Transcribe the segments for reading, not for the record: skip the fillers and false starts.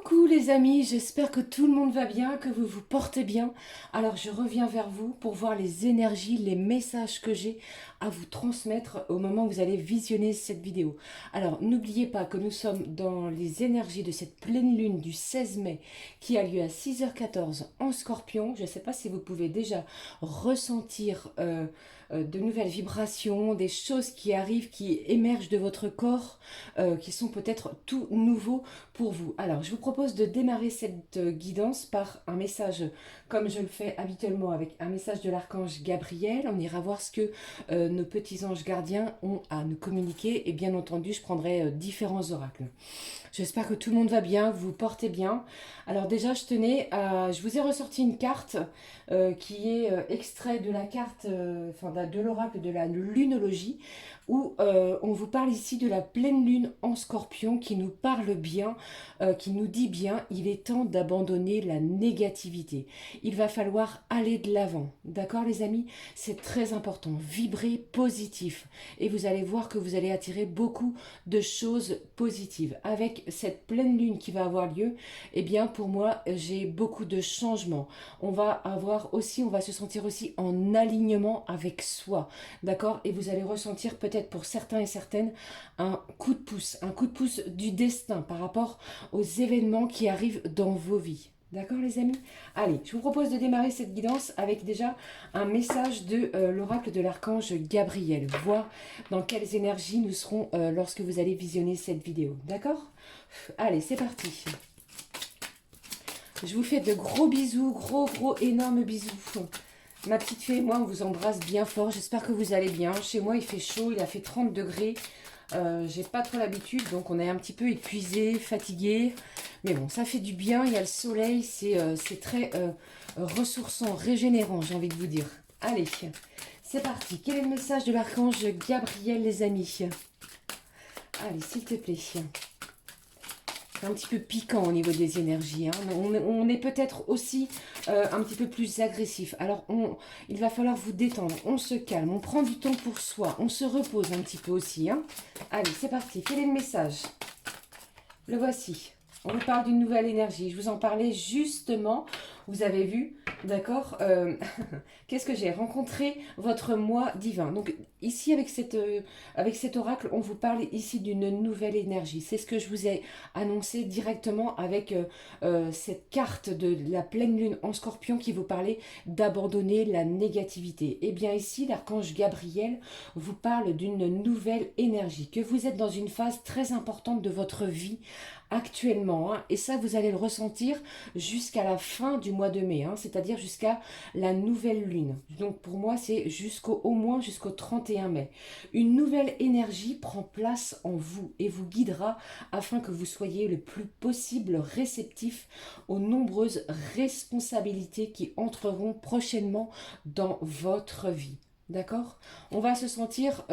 Coucou les amis, j'espère que tout le monde va bien, que vous vous portez bien. Alors je reviens vers vous pour voir les énergies, les messages que j'ai à vous transmettre au moment où vous allez visionner cette vidéo. Alors n'oubliez pas que nous sommes dans les énergies de cette pleine lune du 16 mai qui a lieu à 6h14 en Scorpion. Je ne sais pas si vous pouvez déjà ressentir de nouvelles vibrations, des choses qui arrivent, qui émergent de votre corps, qui sont peut-être tout nouveaux pour vous. Alors, je vous propose de démarrer cette guidance par un message, comme je le fais habituellement, avec un message de l'archange Gabriel. On ira voir ce que nos petits anges gardiens ont à nous communiquer. Et bien entendu, je prendrai différents oracles. J'espère que tout le monde va bien, vous vous portez bien. Alors déjà, je vous ai ressorti une carte qui est extrait de la carte, de l'oracle de la lunologie, où on vous parle ici de la pleine lune en Scorpion qui nous parle bien, qui nous dit bien, il est temps d'abandonner la négativité. Il va falloir aller de l'avant, d'accord les amis? C'est très important, vibrer positif. Et vous allez voir que vous allez attirer beaucoup de choses positives. Avec cette pleine lune qui va avoir lieu, eh bien pour moi, j'ai beaucoup de changements. On va se sentir aussi en alignement avec soi, d'accord? Et vous allez ressentir peut-être pour certains et certaines un coup de pouce du destin par rapport aux événements qui arrivent dans vos vies. D'accord les amis? Allez, je vous propose de démarrer cette guidance avec déjà un message de l'oracle de l'archange Gabriel. Voir dans quelles énergies nous serons lorsque vous allez visionner cette vidéo. D'accord? Allez, c'est parti. Je vous fais de gros bisous, gros, énormes bisous. Ma petite fée et moi, on vous embrasse bien fort. J'espère que vous allez bien. Chez moi, il fait chaud, il a fait 30 degrés. J'ai pas trop l'habitude, donc on est un petit peu épuisé, fatigué. Mais bon, ça fait du bien, il y a le soleil, c'est très ressourçant, régénérant, j'ai envie de vous dire. Allez, c'est parti. Quel est le message de l'archange Gabriel, les amis? Allez, s'il te plaît. C'est un petit peu piquant au niveau des énergies. Hein. On est peut-être aussi un petit peu plus agressif. Alors, il va falloir vous détendre. On se calme, on prend du temps pour soi. On se repose un petit peu aussi. Hein. Allez, c'est parti. Quel est le message? Le voici. On vous parle d'une nouvelle énergie. Je vous en parlais justement. Vous avez vu, d'accord? Qu'est-ce que j'ai rencontré votre moi divin. Donc ici avec cet oracle, on vous parle ici d'une nouvelle énergie. C'est ce que je vous ai annoncé directement avec cette carte de la pleine lune en Scorpion qui vous parlait d'abandonner la négativité. Et bien ici, l'archange Gabriel vous parle d'une nouvelle énergie, que vous êtes dans une phase très importante de votre vie actuellement, hein, et ça vous allez le ressentir jusqu'à la fin du mois de mai, hein, c'est-à-dire jusqu'à la nouvelle lune. Donc pour moi c'est au moins jusqu'au 31 mai. Une nouvelle énergie prend place en vous et vous guidera afin que vous soyez le plus possible réceptif aux nombreuses responsabilités qui entreront prochainement dans votre vie. D'accord? On va se sentir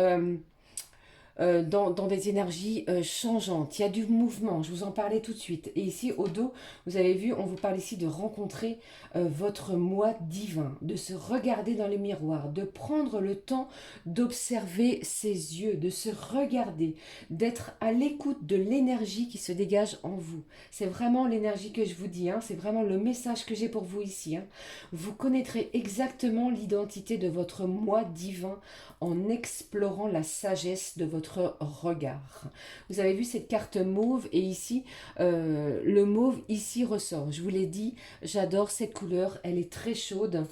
dans des énergies changeantes. Il y a du mouvement, je vous en parlais tout de suite. Et ici, au dos, vous avez vu, on vous parle ici de rencontrer votre moi divin, de se regarder dans le miroir, de prendre le temps d'observer ses yeux, de se regarder, d'être à l'écoute de l'énergie qui se dégage en vous. C'est vraiment l'énergie que je vous dis, hein, c'est vraiment le message que j'ai pour vous ici. Hein. Vous connaîtrez exactement l'identité de votre moi divin en explorant la sagesse de votre regard. Vous avez vu cette carte mauve et ici, le mauve ici ressort. Je vous l'ai dit, j'adore cette couleur, elle est très chaude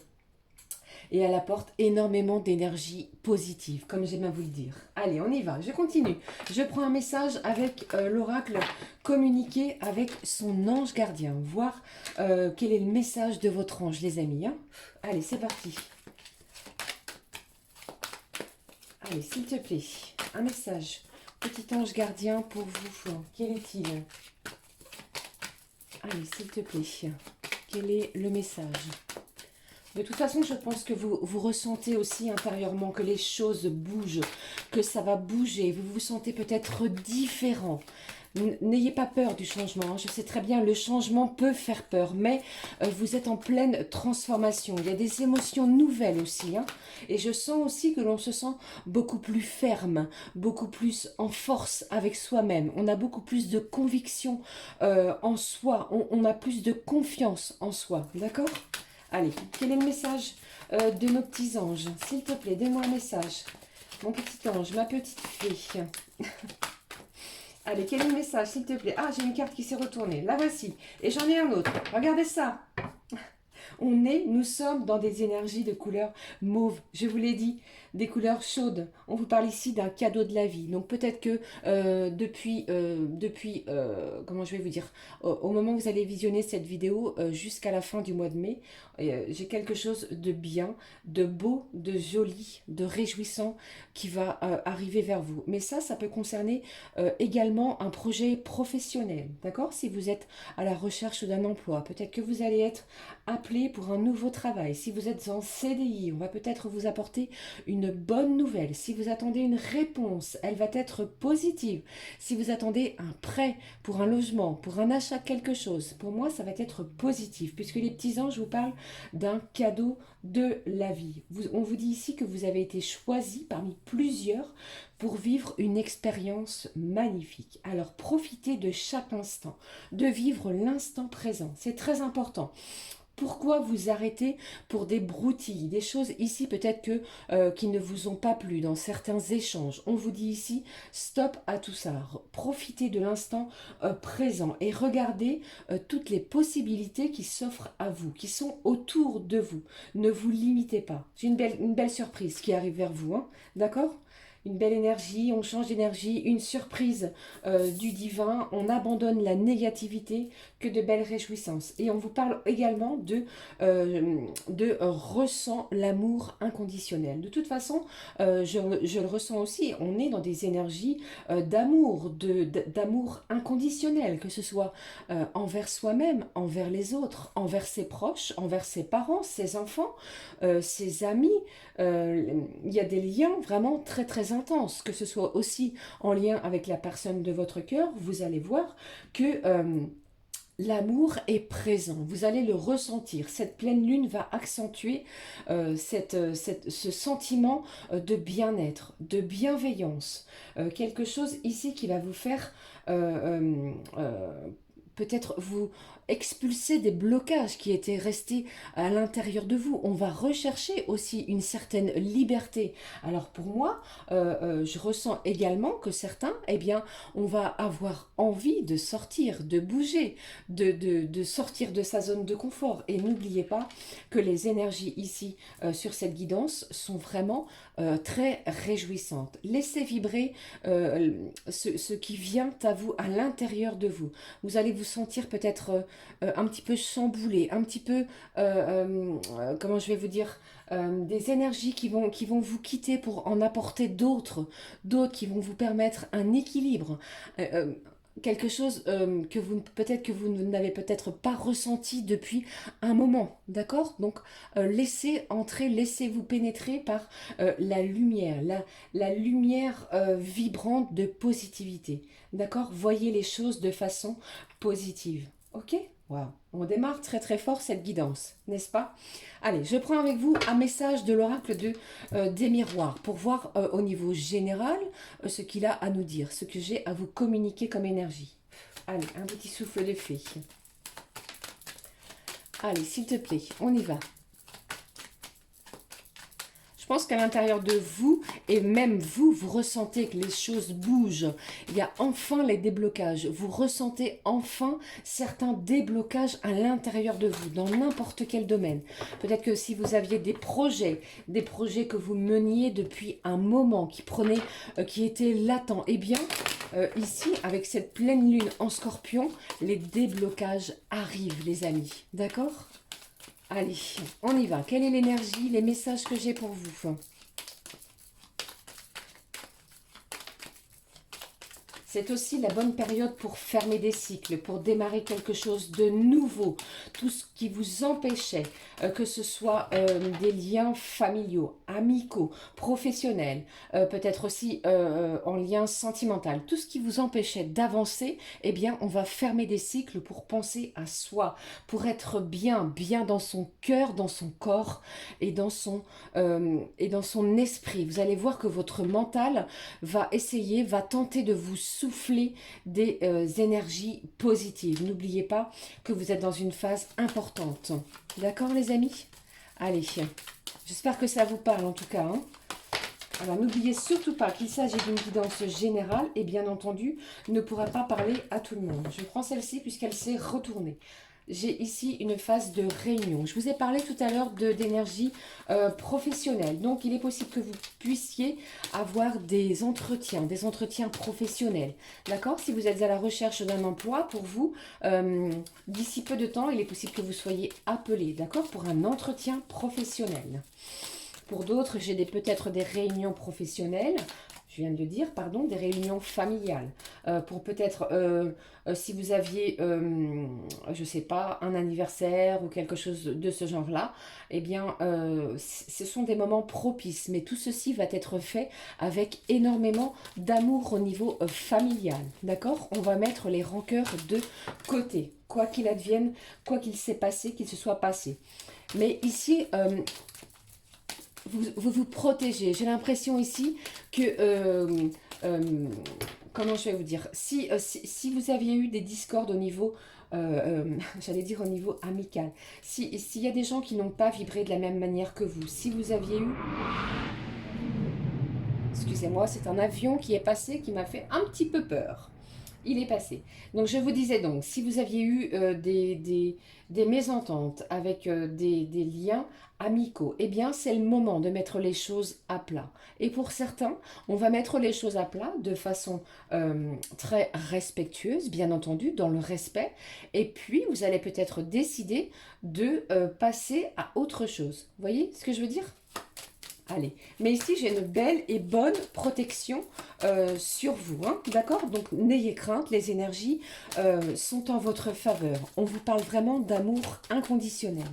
et elle apporte énormément d'énergie positive, comme j'aime à vous le dire. Allez, on y va, je continue. Je prends un message avec l'oracle communiqué avec son ange gardien, voir quel est le message de votre ange, les amis. Hein. Allez, c'est parti. Allez, s'il te plaît, un message. Petit ange gardien pour vous. Quel est-il? Allez, s'il te plaît, quel est le message? De toute façon, je pense que vous ressentez aussi intérieurement que les choses bougent, que ça va bouger. Vous vous sentez peut-être différent. N'ayez pas peur du changement, hein. Je sais très bien, le changement peut faire peur, mais vous êtes en pleine transformation. Il y a des émotions nouvelles aussi, hein. Et je sens aussi que l'on se sent beaucoup plus ferme, beaucoup plus en force avec soi-même. On a beaucoup plus de conviction en soi, on a plus de confiance en soi, d'accord? Allez, quel est le message de nos petits anges? S'il te plaît, donne-moi un message. Mon petit ange, ma petite fée. Allez, quel est le message, s'il te plaît? Ah, j'ai une carte qui s'est retournée. La voici. Et j'en ai un autre. Regardez ça. Nous sommes dans des énergies de couleur mauve, je vous l'ai dit, des couleurs chaudes. On vous parle ici d'un cadeau de la vie. Donc peut-être que comment je vais vous dire, au moment où vous allez visionner cette vidéo, jusqu'à la fin du mois de mai, j'ai quelque chose de bien, de beau, de joli, de réjouissant qui va arriver vers vous. Mais ça peut concerner également un projet professionnel, d'accord? Si vous êtes à la recherche d'un emploi, peut-être que vous allez être appelé pour un nouveau travail. Si vous êtes en CDI, on va peut-être vous apporter une bonne nouvelle. Si vous attendez une réponse, elle va être positive. Si vous attendez un prêt pour un logement, pour un achat de quelque chose, pour moi, ça va être positif, puisque les petits anges vous parlent d'un cadeau de la vie. On vous dit ici que vous avez été choisi parmi plusieurs pour vivre une expérience magnifique. Alors profitez de chaque instant, de vivre l'instant présent. C'est très important. Pourquoi vous arrêtez pour des broutilles, des choses ici peut-être qui ne vous ont pas plu dans certains échanges? On vous dit ici, stop à tout ça. Profitez de l'instant présent et regardez toutes les possibilités qui s'offrent à vous, qui sont autour de vous. Ne vous limitez pas. J'ai une belle surprise qui arrive vers vous, hein, d'accord? Une belle énergie, on change d'énergie, une surprise du divin, on abandonne la négativité, que de belles réjouissances. Et on vous parle également ressent l'amour inconditionnel. De toute façon, je le ressens aussi, on est dans des énergies d'amour, d'amour inconditionnel, que ce soit envers soi-même, envers les autres, envers ses proches, envers ses parents, ses enfants, ses amis. Il y a des liens vraiment très très intenses, que ce soit aussi en lien avec la personne de votre cœur. Vous allez voir que l'amour est présent, vous allez le ressentir. Cette pleine lune va accentuer ce sentiment de bien-être, de bienveillance. Quelque chose ici qui va vous faire peut-être vous expulser des blocages qui étaient restés à l'intérieur de vous. On va rechercher aussi une certaine liberté. Alors pour moi, je ressens également que certains, eh bien, on va avoir envie de sortir, de bouger, de sortir de sa zone de confort. Et n'oubliez pas que les énergies ici, sur cette guidance, sont vraiment très réjouissantes. Laissez vibrer ce qui vient à vous, à l'intérieur de vous. Vous allez vous sentir peut-être un petit peu chamboulé, un petit peu, comment je vais vous dire, des énergies qui vont vous quitter pour en apporter d'autres qui vont vous permettre un équilibre. Quelque chose que vous n'avez peut-être pas ressenti depuis un moment, d'accord? Donc laissez entrer, laissez-vous pénétrer par la lumière, la lumière vibrante de positivité, d'accord? Voyez les choses de façon positive, ok? Waouh, on démarre très très fort cette guidance, n'est-ce pas? Allez, je prends avec vous un message de l'oracle des miroirs pour voir au niveau général ce qu'il a à nous dire, ce que j'ai à vous communiquer comme énergie. Allez, un petit souffle de fée. Allez, s'il te plaît, on y va. Je pense qu'à l'intérieur de vous, et même vous, vous ressentez que les choses bougent. Il y a enfin les déblocages. Vous ressentez enfin certains déblocages à l'intérieur de vous, dans n'importe quel domaine. Peut-être que si vous aviez des projets que vous meniez depuis un moment, qui étaient latents, eh bien, ici, avec cette pleine lune en scorpion, les déblocages arrivent, les amis. D'accord ? Allez, on y va. Quelle est l'énergie, les messages que j'ai pour vous? C'est aussi la bonne période pour fermer des cycles, pour démarrer quelque chose de nouveau. Tout ce qui vous empêchait, que ce soit des liens familiaux, amicaux, professionnels, peut-être aussi en lien sentimental. Tout ce qui vous empêchait d'avancer, eh bien, on va fermer des cycles pour penser à soi, pour être bien, bien dans son cœur, dans son corps et dans son esprit. Vous allez voir que votre mental va essayer, va tenter de vous souffler des énergies positives. N'oubliez pas que vous êtes dans une phase importante. D'accord les amis? Allez, j'espère que ça vous parle en tout cas. Hein. Alors n'oubliez surtout pas qu'il s'agit d'une guidance générale et bien entendu ne pourra pas parler à tout le monde. Je prends celle-ci puisqu'elle s'est retournée. J'ai ici une phase de réunion. Je vous ai parlé tout à l'heure d'énergie professionnelle. Donc, il est possible que vous puissiez avoir des entretiens professionnels. D'accord? Si vous êtes à la recherche d'un emploi, pour vous, d'ici peu de temps, il est possible que vous soyez appelé, d'accord? Pour un entretien professionnel. Pour d'autres, j'ai peut-être des réunions professionnelles. Je viens de le dire, pardon, des réunions familiales. Pour peut-être, si vous aviez, je ne sais pas, un anniversaire ou quelque chose de ce genre-là, eh bien, ce sont des moments propices. Mais tout ceci va être fait avec énormément d'amour au niveau familial. D'accord? On va mettre les rancœurs de côté. Quoi qu'il advienne, quoi qu'il s'est passé, qu'il se soit passé. Mais ici... vous protégez. J'ai l'impression ici que, comment je vais vous dire, si vous aviez eu des discordes au niveau, j'allais dire au niveau amical, s'il y a des gens qui n'ont pas vibré de la même manière que vous, si vous aviez eu, excusez-moi, c'est un avion qui est passé qui m'a fait un petit peu peur. Il est passé. Donc je vous disais donc, si vous aviez eu des mésententes avec des liens amicaux, eh bien c'est le moment de mettre les choses à plat. Et pour certains, on va mettre les choses à plat de façon très respectueuse, bien entendu, dans le respect. Et puis vous allez peut-être décider de passer à autre chose. Vous voyez ce que je veux dire ? Allez, mais ici j'ai une belle et bonne protection sur vous, hein, d'accord? Donc n'ayez crainte, les énergies sont en votre faveur. On vous parle vraiment d'amour inconditionnel.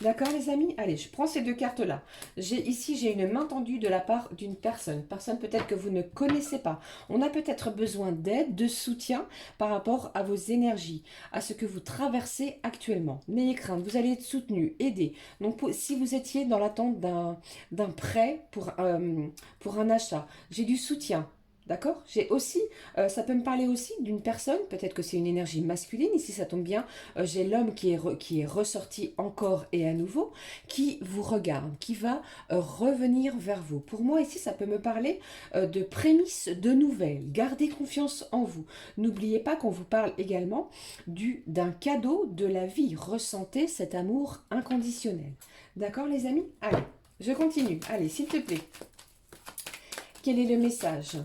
D'accord les amis? Allez, je prends ces deux cartes-là. Ici, j'ai une main tendue de la part d'une personne. Personne peut-être que vous ne connaissez pas. On a peut-être besoin d'aide, de soutien par rapport à vos énergies, à ce que vous traversez actuellement. N'ayez crainte, vous allez être soutenu, aidé. Donc si vous étiez dans l'attente d'un prêt pour un achat, j'ai du soutien. D'accord? J'ai aussi, ça peut me parler aussi d'une personne, peut-être que c'est une énergie masculine, ici ça tombe bien, j'ai l'homme qui est ressorti encore et à nouveau, qui vous regarde, qui va revenir vers vous. Pour moi ici ça peut me parler de prémices de nouvelles, gardez confiance en vous. N'oubliez pas qu'on vous parle également d'un cadeau de la vie, ressentez cet amour inconditionnel. D'accord les amis? Allez, je continue, allez s'il te plaît. Quel est le message ?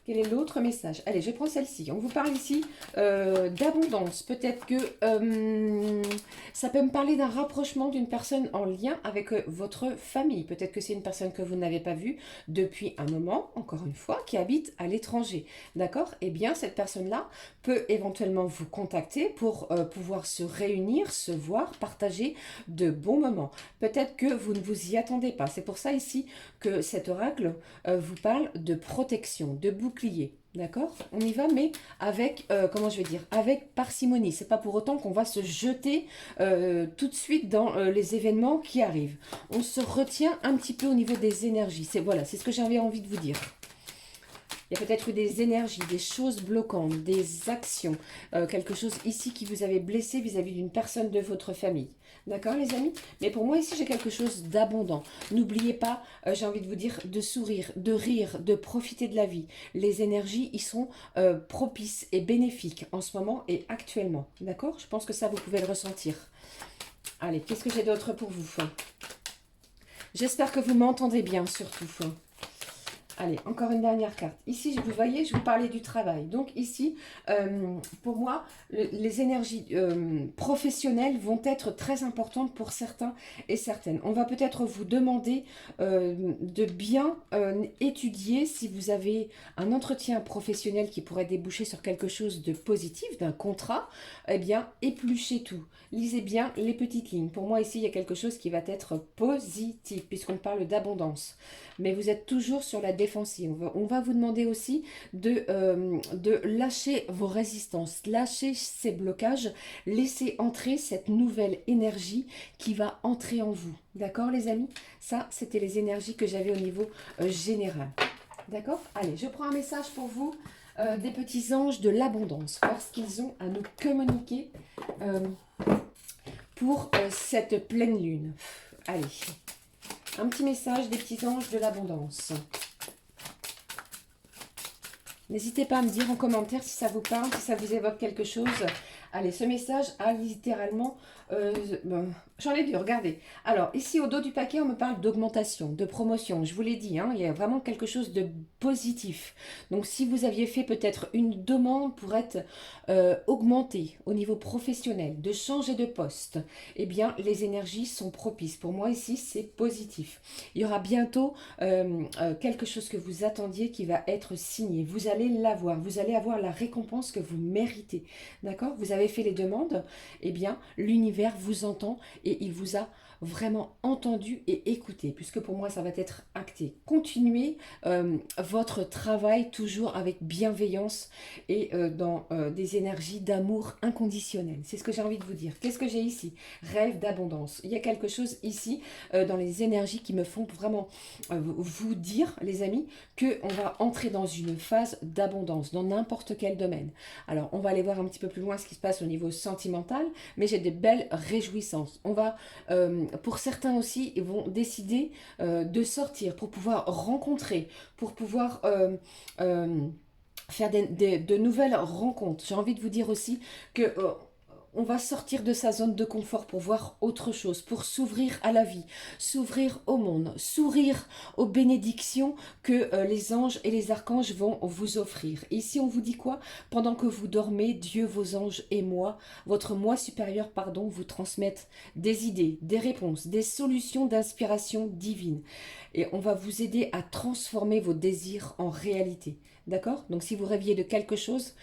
Quel est l'autre message? Allez, je prends celle-ci. On vous parle ici d'abondance. Peut-être que ça peut me parler d'un rapprochement d'une personne en lien avec votre famille. Peut-être que c'est une personne que vous n'avez pas vue depuis un moment, encore une fois, qui habite à l'étranger. D'accord? Eh bien, cette personne-là peut éventuellement vous contacter pour pouvoir se réunir, se voir, partager de bons moments. Peut-être que vous ne vous y attendez pas. C'est pour ça ici que cet oracle vous parle de protection, de bouclier. D'accord? On y va, mais avec, comment je vais dire, avec parcimonie. C'est pas pour autant qu'on va se jeter tout de suite dans les événements qui arrivent. On se retient un petit peu au niveau des énergies. Voilà, c'est ce que j'avais envie de vous dire. Il y a peut-être eu des énergies, des choses bloquantes, des actions, quelque chose ici qui vous avait blessé vis-à-vis d'une personne de votre famille. D'accord les amis? Mais pour moi ici j'ai quelque chose d'abondant. N'oubliez pas, j'ai envie de vous dire, de sourire, de rire, de profiter de la vie. Les énergies y sont propices et bénéfiques en ce moment et actuellement. D'accord? Je pense que ça vous pouvez le ressentir. Allez, qu'est-ce que j'ai d'autre pour vous? J'espère que vous m'entendez bien surtout. Allez, encore une dernière carte. Ici, vous voyez, je vous parlais du travail. Donc ici, pour moi, les énergies professionnelles vont être très importantes pour certains et certaines. On va peut-être vous demander de bien étudier si vous avez un entretien professionnel qui pourrait déboucher sur quelque chose de positif, d'un contrat. Eh bien, épluchez tout. Lisez bien les petites lignes. Pour moi, ici, il y a quelque chose qui va être positif, puisqu'on parle d'abondance. Mais vous êtes toujours sur la défensive. On va vous demander aussi de lâcher vos résistances, lâcher ces blocages, laisser entrer cette nouvelle énergie qui va entrer en vous. D'accord, les amis? Ça, c'était les énergies que j'avais au niveau général. D'accord? Allez, je prends un message pour vous, des petits anges de l'abondance, parce qu'ils ont à nous communiquer pour cette pleine lune. Allez, un petit message des petits anges de l'abondance. N'hésitez pas à me dire en commentaire si ça vous parle, si ça vous évoque quelque chose. Allez, ce message a littéralement... j'en ai vu, regardez. Alors, ici, au dos du paquet, on me parle d'augmentation, de promotion. Je vous l'ai dit, hein, il y a vraiment quelque chose de positif. Donc, si vous aviez fait peut-être une demande pour être augmenté au niveau professionnel, de changer de poste, eh bien, les énergies sont propices. Pour moi, ici, c'est positif. Il y aura bientôt quelque chose que vous attendiez qui va être signé. Vous allez l'avoir. Vous allez avoir la récompense que vous méritez. D'accord? Vous avez fait les demandes, eh bien, l'univers vous entend et il vous a vraiment entendu et écouté, puisque pour moi, ça va être acté. Continuez votre travail toujours avec bienveillance et dans des énergies d'amour inconditionnel. C'est ce que j'ai envie de vous dire. Qu'est-ce que j'ai ici? Rêve d'abondance. Il y a quelque chose ici dans les énergies qui me font vraiment vous dire, les amis, qu'on va entrer dans une phase d'abondance, dans n'importe quel domaine. Alors, on va aller voir un petit peu plus loin ce qui se passe au niveau sentimental, mais j'ai des belles réjouissances. On va, pour certains aussi, ils vont décider de sortir pour pouvoir rencontrer, pour pouvoir faire de nouvelles rencontres. J'ai envie de vous dire aussi que... on va sortir de sa zone de confort pour voir autre chose, pour s'ouvrir à la vie, s'ouvrir au monde, s'ouvrir aux bénédictions que les anges et les archanges vont vous offrir. Ici, on vous dit quoi? Pendant que vous dormez, Dieu, vos anges et moi, votre moi supérieur, pardon, vous transmettent des idées, des réponses, des solutions d'inspiration divine. Et on va vous aider à transformer vos désirs en réalité. D'accord? Donc, si vous rêviez de quelque chose,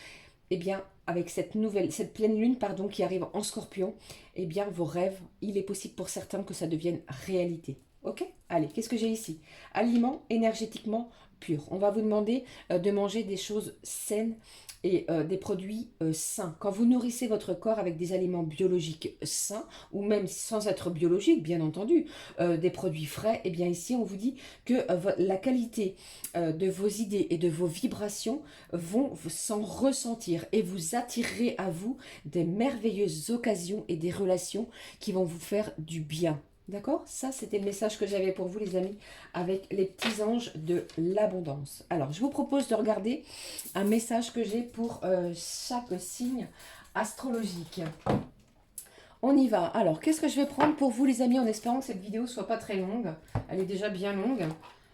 eh bien, avec cette pleine lune, pardon, qui arrive en Scorpion, eh bien, vos rêves, il est possible pour certains que ça devienne réalité. Ok? Allez, qu'est-ce que j'ai ici? Aliments énergétiquement purs. On va vous demander de manger des choses saines et des produits sains. Quand vous nourrissez votre corps avec des aliments biologiques sains, ou même sans être biologiques, bien entendu, des produits frais, eh bien ici, on vous dit que la qualité de vos idées et de vos vibrations vont s'en ressentir et vous attirerez à vous des merveilleuses occasions et des relations qui vont vous faire du bien. D'accord? Ça, c'était le message que j'avais pour vous, les amis, avec les petits anges de l'abondance. Alors, je vous propose de regarder un message que j'ai pour chaque signe astrologique. On y va. Alors, qu'est-ce que je vais prendre pour vous, les amis, en espérant que cette vidéo soit pas très longue. Elle est déjà bien longue.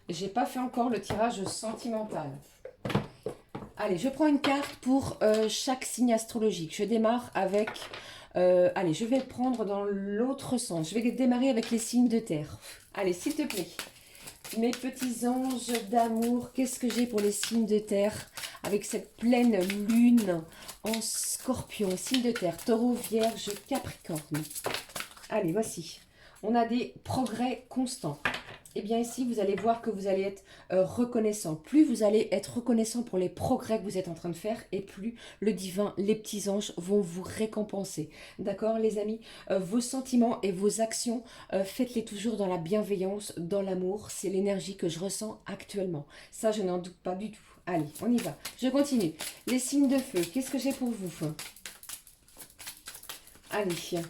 J'ai pas fait encore le tirage sentimental. Allez, je prends une carte pour chaque signe astrologique. Je démarre avec... allez, je vais le prendre dans l'autre sens. Je vais démarrer avec les signes de terre. Allez, s'il te plaît. Mes petits anges d'amour, qu'est-ce que j'ai pour les signes de terre avec cette pleine lune en Scorpion, signe de terre, Taureau, Vierge, Capricorne. Allez, voici. On a des progrès constants. Eh bien ici, vous allez voir que vous allez être reconnaissant. Plus vous allez être reconnaissant pour les progrès que vous êtes en train de faire, et plus le divin, les petits anges vont vous récompenser. D'accord, les amis? Vos sentiments et vos actions, faites-les toujours dans la bienveillance, dans l'amour. C'est l'énergie que je ressens actuellement. Ça, je n'en doute pas du tout. Allez, on y va. Je continue. Les signes de feu, qu'est-ce que j'ai pour vous? Allez.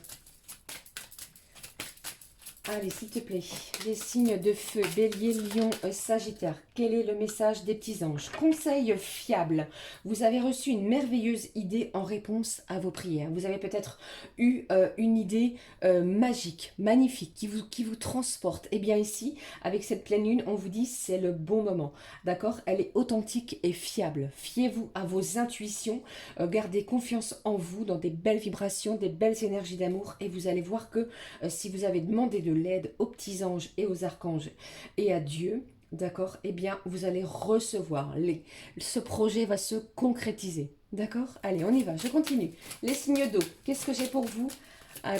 Allez, s'il te plaît, les signes de feu, Bélier, Lion, Sagittaire. Quel est le message des petits anges? Conseil fiable. Vous avez reçu une merveilleuse idée en réponse à vos prières. Vous avez peut-être eu une idée magique, magnifique, qui vous transporte. Et bien ici, avec cette pleine lune, on vous dit c'est le bon moment. D'accord? Elle est authentique et fiable. Fiez-vous à vos intuitions. Gardez confiance en vous, dans des belles vibrations, des belles énergies d'amour. Et vous allez voir que si vous avez demandé de l'aide aux petits anges et aux archanges et à Dieu, d'accord, eh bien, vous allez recevoir. Ce projet va se concrétiser. D'accord? Allez, on y va, je continue. Les signes d'eau, qu'est-ce que j'ai pour vous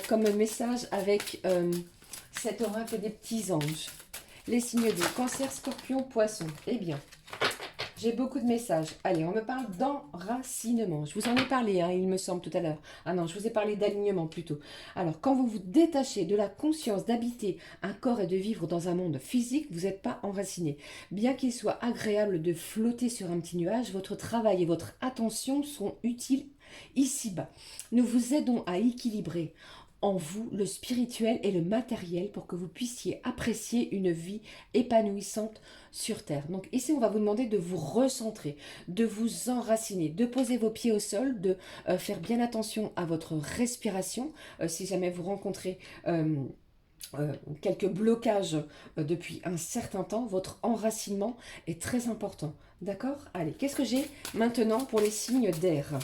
comme message avec cet oracle des petits anges? Les signes d'eau, Cancer, Scorpion, Poisson. Eh bien, j'ai beaucoup de messages. Allez, on me parle d'enracinement. Je vous en ai parlé, hein, il me semble, tout à l'heure. Ah non, je vous ai parlé d'alignement plutôt. Alors, quand vous vous détachez de la conscience d'habiter un corps et de vivre dans un monde physique, vous n'êtes pas enraciné. Bien qu'il soit agréable de flotter sur un petit nuage, votre travail et votre attention sont utiles ici-bas. Nous vous aidons à équilibrer en vous le spirituel et le matériel pour que vous puissiez apprécier une vie épanouissante sur Terre. Donc ici, on va vous demander de vous recentrer, de vous enraciner, de poser vos pieds au sol, de faire bien attention à votre respiration. Si jamais vous rencontrez quelques blocages depuis un certain temps, votre enracinement est très important. D'accord? Allez, qu'est-ce que j'ai maintenant pour les signes d'air?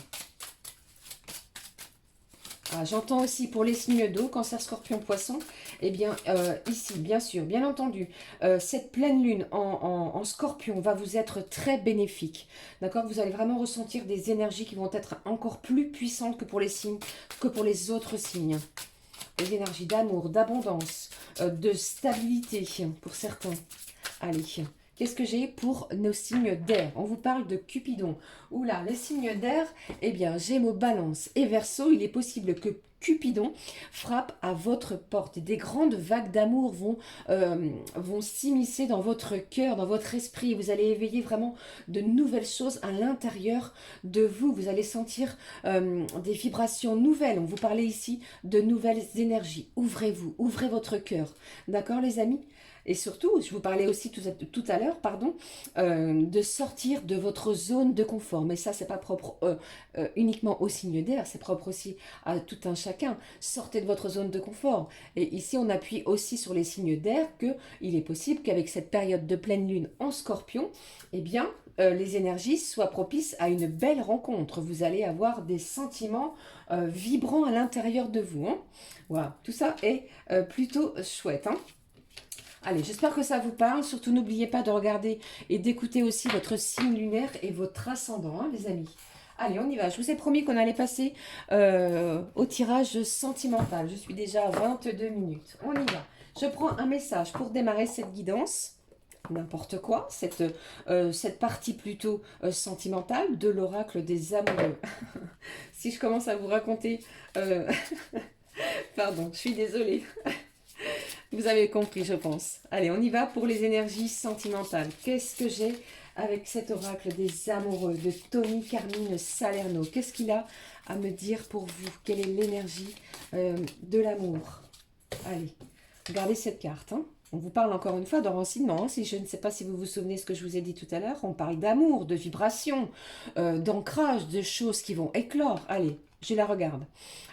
Ah, j'entends aussi pour les signes d'eau, Cancer, Scorpion, Poisson. Eh bien, ici, bien sûr, bien entendu, cette pleine lune en Scorpion va vous être très bénéfique. D'accord? Vous allez vraiment ressentir des énergies qui vont être encore plus puissantes que pour les signes, que pour les autres signes. Des énergies d'amour, d'abondance, de stabilité pour certains. Allez. Qu'est-ce que j'ai pour nos signes d'air? On vous parle de Cupidon. Oula, les signes d'air, eh bien, Gémeaux, Balance et Verseau, il est possible que Cupidon frappe à votre porte. Des grandes vagues d'amour vont s'immiscer dans votre cœur, dans votre esprit. Vous allez éveiller vraiment de nouvelles choses à l'intérieur de vous. Vous allez sentir des vibrations nouvelles. On vous parlait ici de nouvelles énergies. Ouvrez-vous, ouvrez votre cœur. D'accord, les amis? Et surtout, je vous parlais aussi tout à l'heure, pardon, de sortir de votre zone de confort. Mais ça, c'est pas propre uniquement au signe d'air, c'est propre aussi à tout un chacun. Sortez de votre zone de confort. Et ici, on appuie aussi sur les signes d'air qu'il est possible qu'avec cette période de pleine lune en Scorpion, eh bien, les énergies soient propices à une belle rencontre. Vous allez avoir des sentiments vibrants à l'intérieur de vous. Hein. Voilà, tout ça est plutôt chouette. Hein. Allez, j'espère que ça vous parle. Surtout, n'oubliez pas de regarder et d'écouter aussi votre signe lunaire et votre ascendant, hein, les amis. Allez, on y va. Je vous ai promis qu'on allait passer au tirage sentimental. Je suis déjà à 22 minutes. On y va. Je prends un message pour démarrer cette guidance. N'importe quoi, cette partie plutôt sentimentale de l'oracle des amoureux. Si je commence à vous raconter... Pardon, je suis désolée. Vous avez compris, je pense. Allez, on y va pour les énergies sentimentales. Qu'est-ce que j'ai avec cet oracle des amoureux de Tony Carmine Salerno? Qu'est-ce qu'il a à me dire pour vous? Quelle est l'énergie de l'amour? Allez, regardez cette carte. Hein. On vous parle encore une fois d'enracinement. Hein. Si je ne sais pas si vous vous souvenez ce que je vous ai dit tout à l'heure, on parle d'amour, de vibration, d'ancrage, de choses qui vont éclore. Allez. Je la regarde.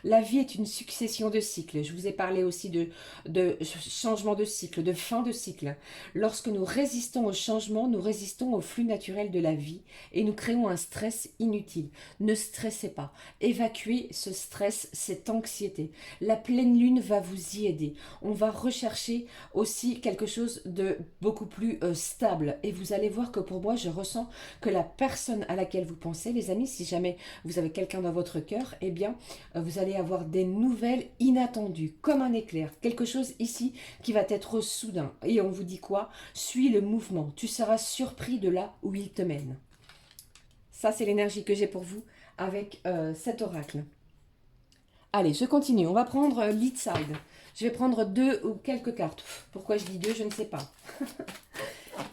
La vie est une succession de cycles. Je vous ai parlé aussi de changement de cycle, de fin de cycle. Lorsque nous résistons au changement, nous résistons au flux naturel de la vie et nous créons un stress inutile. Ne stressez pas. Évacuez ce stress, cette anxiété. La pleine lune va vous y aider. On va rechercher aussi quelque chose de beaucoup plus stable. Et vous allez voir que pour moi, je ressens que la personne à laquelle vous pensez, les amis, si jamais vous avez quelqu'un dans votre cœur, eh bien, vous allez avoir des nouvelles inattendues, comme un éclair. Quelque chose ici qui va être soudain. Et on vous dit quoi? Suis le mouvement. Tu seras surpris de là où il te mène. Ça, c'est l'énergie que j'ai pour vous avec cet oracle. Allez, je continue. On va prendre lead side. Je vais prendre 2 ou quelques cartes. Pourquoi je dis 2, je ne sais pas.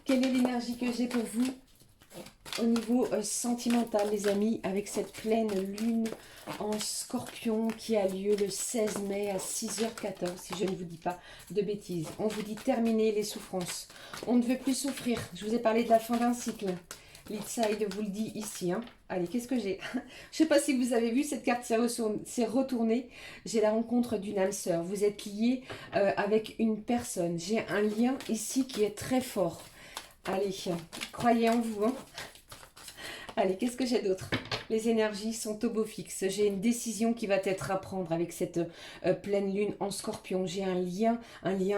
Quelle est l'énergie que j'ai pour vous Au niveau sentimental, les amis, avec cette pleine lune en scorpion qui a lieu le 16 mai à 6h14, si je ne vous dis pas de bêtises. On vous dit terminer les souffrances. On ne veut plus souffrir. Je vous ai parlé de la fin d'un cycle. L'Idside vous le dit ici. Hein. Allez, qu'est-ce que j'ai? Je ne sais pas si vous avez vu, cette carte s'est retournée. J'ai la rencontre d'une âme sœur. Vous êtes lié avec une personne. J'ai un lien ici qui est très fort. Allez, croyez en vous. Hein. Allez, qu'est-ce que j'ai d'autre? Les énergies sont au beau fixe. J'ai une décision qui va être à prendre avec cette pleine lune en scorpion. J'ai un lien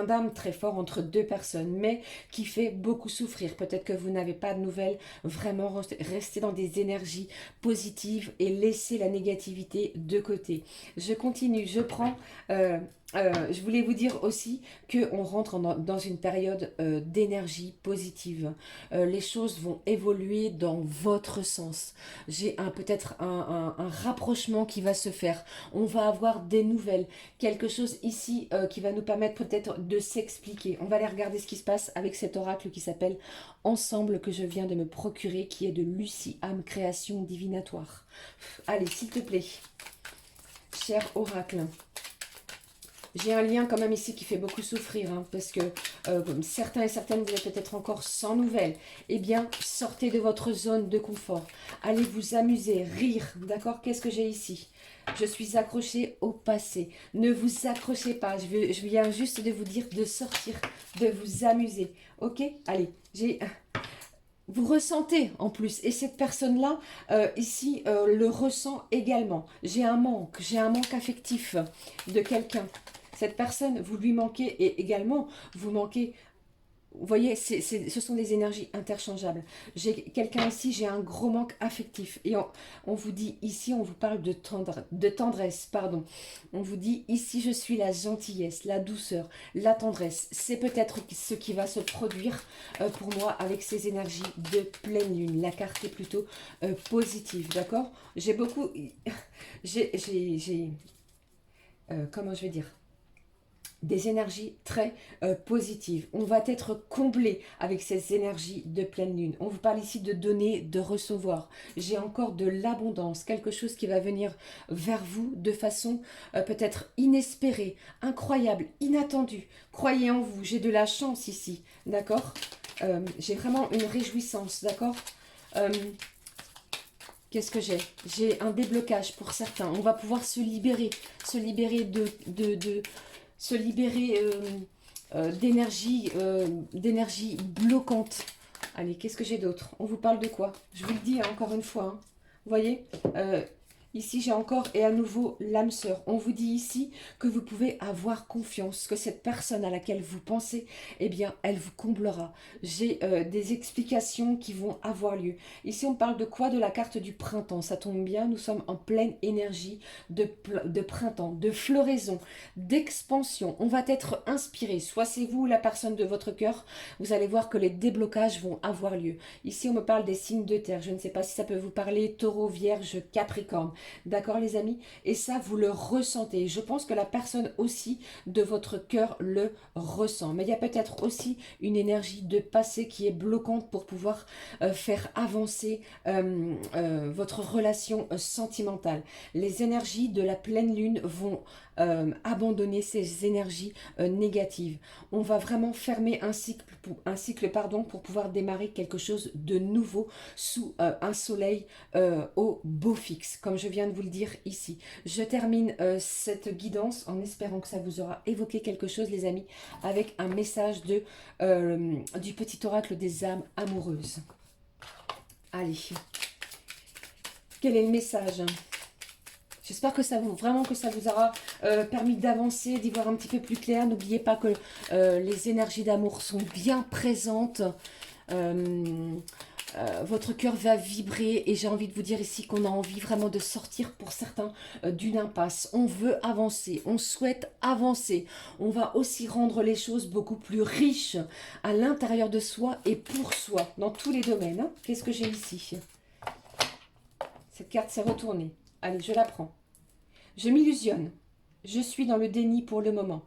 d'âme très fort entre deux personnes, mais qui fait beaucoup souffrir. Peut-être que vous n'avez pas de nouvelles. Vraiment, restez dans des énergies positives et laissez la négativité de côté. Je continue, je prends... je voulais vous dire aussi qu'on rentre dans une période d'énergie positive. Les choses vont évoluer dans votre sens. J'ai peut-être un rapprochement qui va se faire. On va avoir des nouvelles. Quelque chose ici qui va nous permettre peut-être de s'expliquer. On va aller regarder ce qui se passe avec cet oracle qui s'appelle Ensemble, que je viens de me procurer, qui est de Lucie Âme Création Divinatoire. Allez, s'il te plaît, cher oracle. J'ai un lien quand même ici qui fait beaucoup souffrir, hein, parce que certains et certaines, vous êtes peut-être encore sans nouvelles. Eh bien, sortez de votre zone de confort. Allez vous amuser, rire, d'accord? Qu'est-ce que j'ai ici? Je suis accrochée au passé. Ne vous accrochez pas. Je viens juste de vous dire de sortir, de vous amuser. Ok? Allez, vous ressentez en plus, et cette personne-là, ici, le ressent également. J'ai un manque affectif de quelqu'un. Cette personne, vous lui manquez, et également, vous manquez. Vous voyez, ce sont des énergies interchangeables. J'ai quelqu'un ici, j'ai un gros manque affectif. Et on vous dit ici, on vous parle de tendresse, pardon. On vous dit ici, je suis la gentillesse, la douceur, la tendresse. C'est peut-être ce qui va se produire pour moi avec ces énergies de pleine lune. La carte est plutôt positive, d'accord? J'ai beaucoup... comment je vais dire? Des énergies très positives. On va être comblé avec ces énergies de pleine lune. On vous parle ici de donner, de recevoir. J'ai encore de l'abondance, quelque chose qui va venir vers vous de façon peut-être inespérée, incroyable, inattendue. Croyez en vous, j'ai de la chance ici, d'accord? J'ai vraiment une réjouissance, d'accord? Qu'est-ce que j'ai? J'ai un déblocage pour certains. On va pouvoir se libérer se libérer d'énergie bloquante. Allez, qu'est-ce que j'ai d'autre? On vous parle de quoi? Je vous le dis hein, encore une fois. Hein. Vous voyez ici, j'ai encore et à nouveau l'âme sœur. On vous dit ici que vous pouvez avoir confiance, que cette personne à laquelle vous pensez, eh bien, elle vous comblera. J'ai des explications qui vont avoir lieu. Ici, on parle de quoi? De la carte du printemps. Ça tombe bien, nous sommes en pleine énergie de printemps, de floraison, d'expansion. On va être inspiré. Soit c'est vous ou la personne de votre cœur. Vous allez voir que les déblocages vont avoir lieu. Ici, on me parle des signes de terre. Je ne sais pas si ça peut vous parler. Taureau, Vierge, Capricorne. D'accord les amis? Et ça, vous le ressentez. Je pense que la personne aussi de votre cœur le ressent. Mais il y a peut-être aussi une énergie de passé qui est bloquante pour pouvoir faire avancer votre relation sentimentale. Les énergies de la pleine lune vont abandonner ces énergies négatives. On va vraiment fermer un cycle pour pouvoir démarrer quelque chose de nouveau sous un soleil au beau fixe, comme je viens de vous le dire ici. Je termine cette guidance en espérant que ça vous aura évoqué quelque chose, les amis, avec un message du petit oracle des âmes amoureuses. Allez, quel est le message? J'espère que vraiment que ça vous aura permis d'avancer, d'y voir un petit peu plus clair. N'oubliez pas que les énergies d'amour sont bien présentes. Votre cœur va vibrer et j'ai envie de vous dire ici qu'on a envie vraiment de sortir pour certains d'une impasse. On veut avancer, on souhaite avancer. On va aussi rendre les choses beaucoup plus riches à l'intérieur de soi et pour soi, dans tous les domaines. Hein. Qu'est-ce que j'ai ici? Cette carte s'est retournée. Allez, je la prends. Je m'illusionne. Je suis dans le déni pour le moment.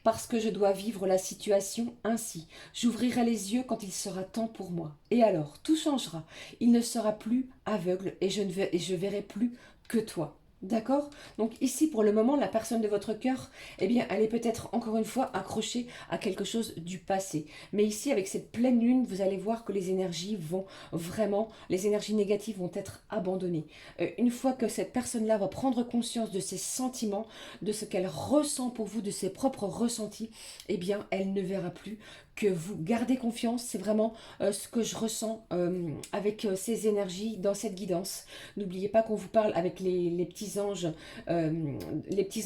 parce que je dois vivre la situation ainsi. J'ouvrirai les yeux quand il sera temps pour moi. Et alors, tout changera. Il ne sera plus aveugle et je verrai plus que toi. D'accord? Donc ici, pour le moment, la personne de votre cœur, eh bien, elle est peut-être encore une fois accrochée à quelque chose du passé. Mais ici, avec cette pleine lune, vous allez voir que les énergies vont vraiment, les énergies négatives vont être abandonnées. Une fois que cette personne-là va prendre conscience de ses sentiments, de ce qu'elle ressent pour vous, de ses propres ressentis, eh bien, elle ne verra plus que vous. Gardez confiance, c'est vraiment ce que je ressens avec ces énergies dans cette guidance. N'oubliez pas qu'on vous parle avec euh, les petits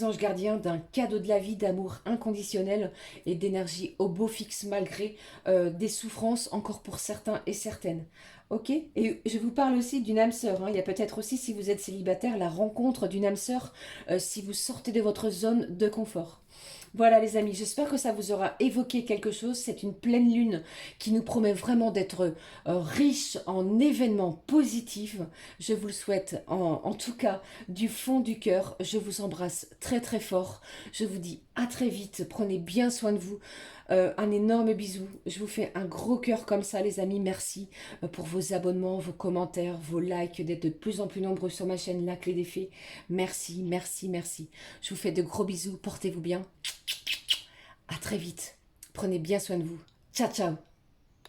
anges gardiens d'un cadeau de la vie, d'amour inconditionnel et d'énergie au beau fixe malgré des souffrances encore pour certains et certaines. Ok? Et je vous parle aussi d'une âme sœur, hein. Il y a peut-être aussi, si vous êtes célibataire, la rencontre d'une âme sœur si vous sortez de votre zone de confort. Voilà les amis, j'espère que ça vous aura évoqué quelque chose. C'est une pleine lune qui nous promet vraiment d'être riche en événements positifs. Je vous le souhaite en tout cas du fond du cœur. Je vous embrasse très très fort. Je vous dis à très vite. Prenez bien soin de vous. Un énorme bisou. Je vous fais un gros cœur comme ça les amis. Merci pour vos abonnements, vos commentaires, vos likes, d'être de plus en plus nombreux sur ma chaîne La Clé des Fées. Merci, merci, merci. Je vous fais de gros bisous. Portez-vous bien. À très vite. Prenez bien soin de vous. Ciao, ciao.